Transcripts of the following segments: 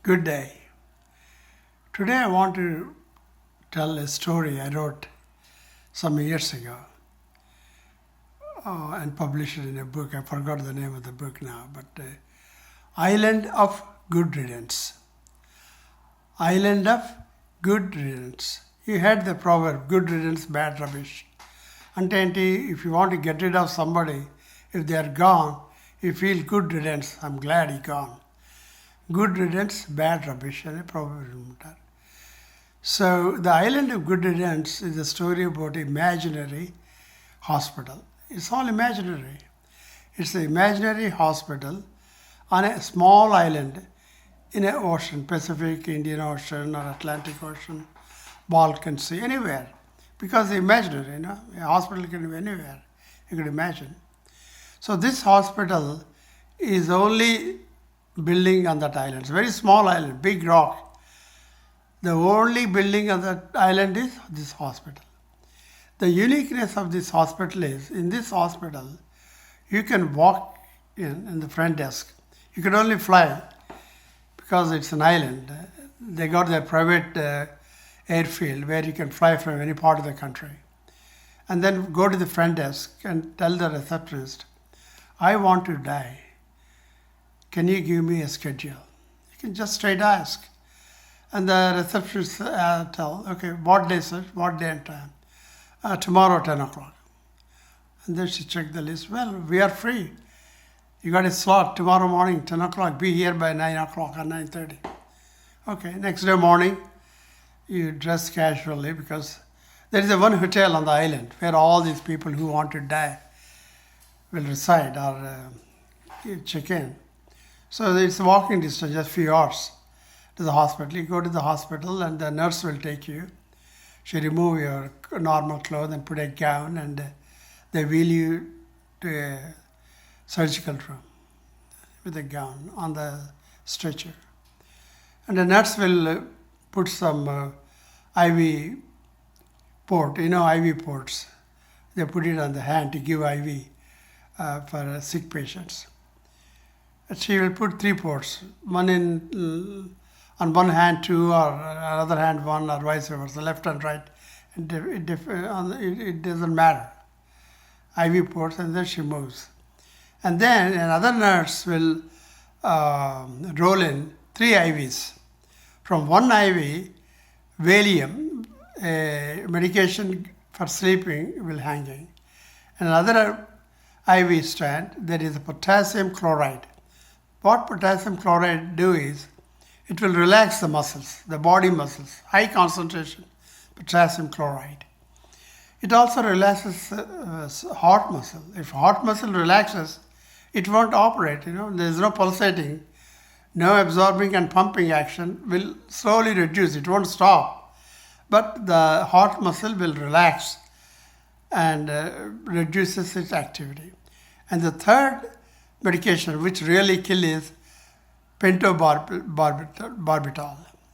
Good day. Today I want to tell a story I wrote some years ago and published it in a book. I forgot the name of the book now, but Island of Good Riddance. Island of Good Riddance. You heard the proverb, good riddance, bad rubbish. Ante if you want to get rid of somebody, if they are gone, you feel good riddance, I'm glad he gone. Good riddance, bad rubbish, and a proverb. So the Island of Good Riddance is a story about imaginary hospital. It's all imaginary. It's an imaginary hospital on a small island in an ocean, Pacific, Indian Ocean or Atlantic Ocean, Balkan Sea, anywhere. Because it's imaginary, a hospital can be anywhere, you can imagine. So this hospital is only building on that island. It's a very small island, big rock. The only building on that island is this hospital. The uniqueness of this hospital is, in this hospital, you can walk in the front desk. You can only fly because it's an island. They got their private airfield where you can fly from any part of the country. And then go to the front desk and tell the receptionist, I want to die. Can you give me a schedule? You can just straight ask. And the receptionist tell, okay, what day, sir? What day and time? Tomorrow, 10 o'clock. And then she checked the list. Well, we are free. You got a slot tomorrow morning, 10 o'clock. Be here by 9 o'clock or 9:30. Okay, next day morning, you dress casually because there is one hotel on the island where all these people who want to die will reside or check in. So it's walking distance, just a few hours to the hospital. You go to the hospital and the nurse will take you. She remove your normal clothes and put a gown and they wheel you to a surgical room with a gown on the stretcher. And the nurse will put some IV port, IV ports. They put it on the hand to give IV for sick patients. And she will put 3 ports, one on one hand 2 or another hand 1 or vice versa, left and right. It doesn't matter. IV ports, and then she moves. And then another nurse will roll in 3 IVs. From one IV, Valium, a medication for sleeping, will hanging. And another IV strand, there is a potassium chloride. What potassium chloride do is, it will relax the muscles, the body muscles, high concentration potassium chloride. It also relaxes heart muscle. If heart muscle relaxes, it won't operate, there is no pulsating, no absorbing and pumping action, will slowly reduce, it won't stop. But the heart muscle will relax and reduces its activity. And the third medication which really kills is pentobarbital.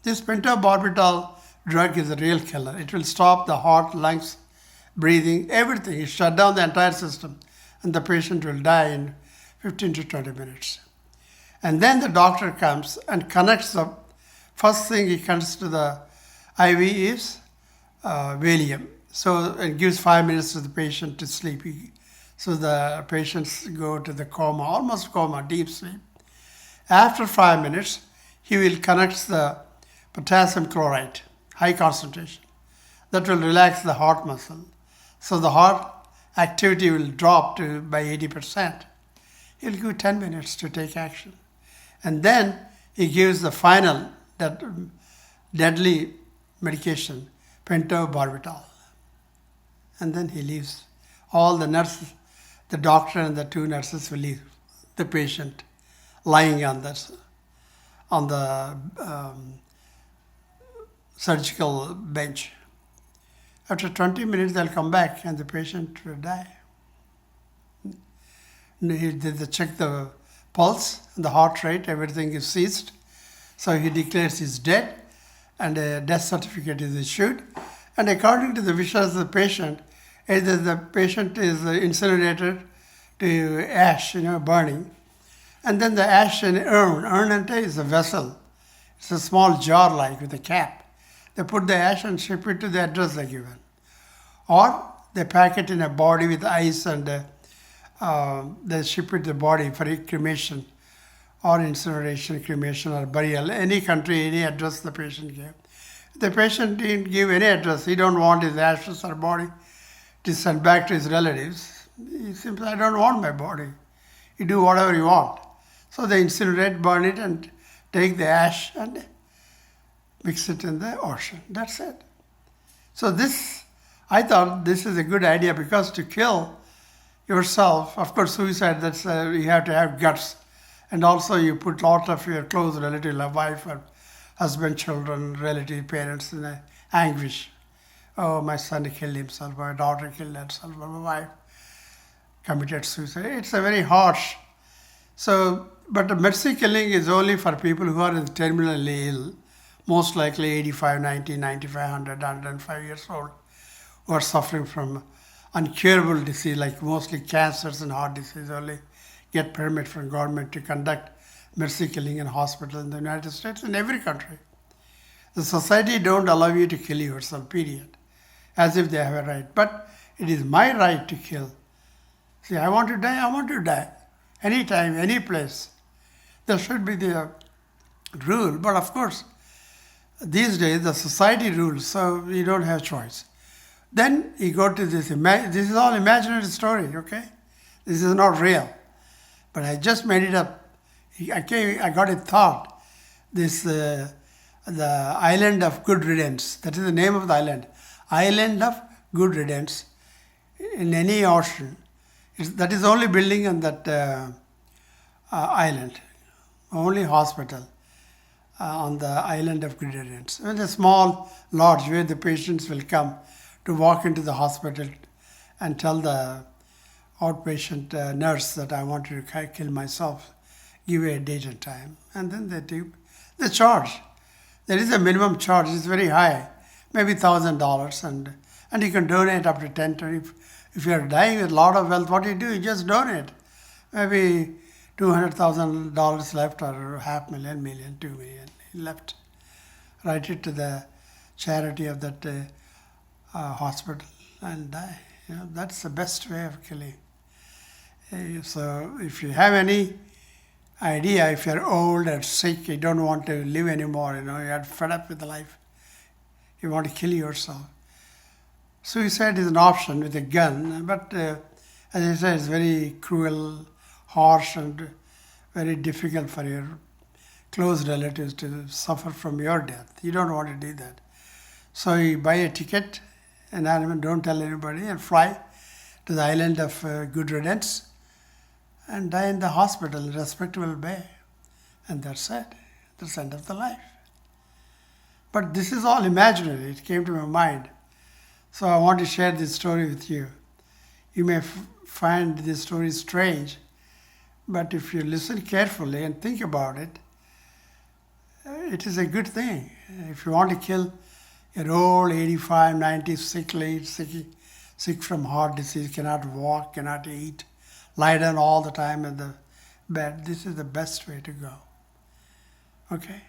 This pentobarbital drug is a real killer. It will stop the heart, lungs, breathing, everything. It shut down the entire system and the patient will die in 15 to 20 minutes. And then the doctor comes and connects the first thing he connects to the IV is Valium. So it gives 5 minutes to the patient to sleep. So the patients go to the coma, almost coma, deep sleep. After 5 minutes, he will connect the potassium chloride, high concentration. That will relax the heart muscle. So the heart activity will drop by 80%. He'll give 10 minutes to take action. And then he gives the final, that deadly medication, pentobarbital. And then he leaves. All the nurses, the doctor and the 2 nurses will leave the patient lying on the surgical bench. After 20 minutes, they'll come back and the patient will die. They check the pulse, the heart rate, everything is ceased. So he declares he's dead and a death certificate is issued. And according to the wishes of the patient, either the patient is incinerated to ash, burning, and then the ash in urn. Urn is a vessel It's a small jar like with a cap. They put the ash and ship it to the address they given. Or they pack it in a body with ice and they ship it to the body for cremation or incineration, cremation or burial. Any country, any address the patient gave. The patient didn't give any address. He don't want his ashes or body to send back to his relatives. He simply, I don't want my body. You do whatever you want. So they incinerate, burn it, and take the ash and mix it in the ocean. That's it. So this, I thought this is a good idea, because to kill yourself, of course, suicide, that's you have to have guts. And also you put a lot of your close relative, like wife or husband, children, relative, parents in anguish. Oh, my son killed himself, my daughter killed herself, my wife committed suicide. It's a very harsh. So, but the mercy killing is only for people who are terminally ill, most likely 85, 90, 95, 100, 105 years old, who are suffering from incurable disease, like mostly cancers and heart disease. Only get permit from government to conduct mercy killing in hospitals in the United States and every country. The society don't allow you to kill yourself, period, as if they have a right. But it is my right to kill. See, I want to die, I want to die. Anytime, any place. There should be the rule. But of course, these days the society rules, so you don't have choice. Then you go to this, this is all imaginary story, okay? This is not real. But I just made it up. I got a thought. This, the island of good riddance, that is the name of the island. Island of good riddance in any ocean. That is the only building on that island, only hospital on the island of good riddance. And a small lodge where the patients will come to walk into the hospital and tell the outpatient nurse that I want to kill myself, give a date and time, and then they do the charge. There is a minimum charge, it's very high, maybe $1,000, and you can donate up to 10 to. If you are dying with a lot of wealth, what do? You just donate. Maybe $200,000 left, or $500,000, million, $2 million left. Write it to the charity of that hospital and die. You know, that's the best way of killing. So if you have any idea, if you're old or sick, you don't want to live anymore, you are fed up with life, you want to kill yourself. Suicide is an option with a gun, but as I said, it's very cruel, harsh, and very difficult for your close relatives to suffer from your death. You don't want to do that. So you buy a ticket, and don't tell anybody, and fly to the island of good riddance and die in the hospital, respectable bay. And that's it. That's the end of the life. But this is all imaginary. It came to my mind. So I want to share this story with you. You may find this story strange, but if you listen carefully and think about it, it is a good thing. If you want to kill your old 85, 90, sick from heart disease, cannot walk, cannot eat, lie down all the time in the bed, this is the best way to go. Okay?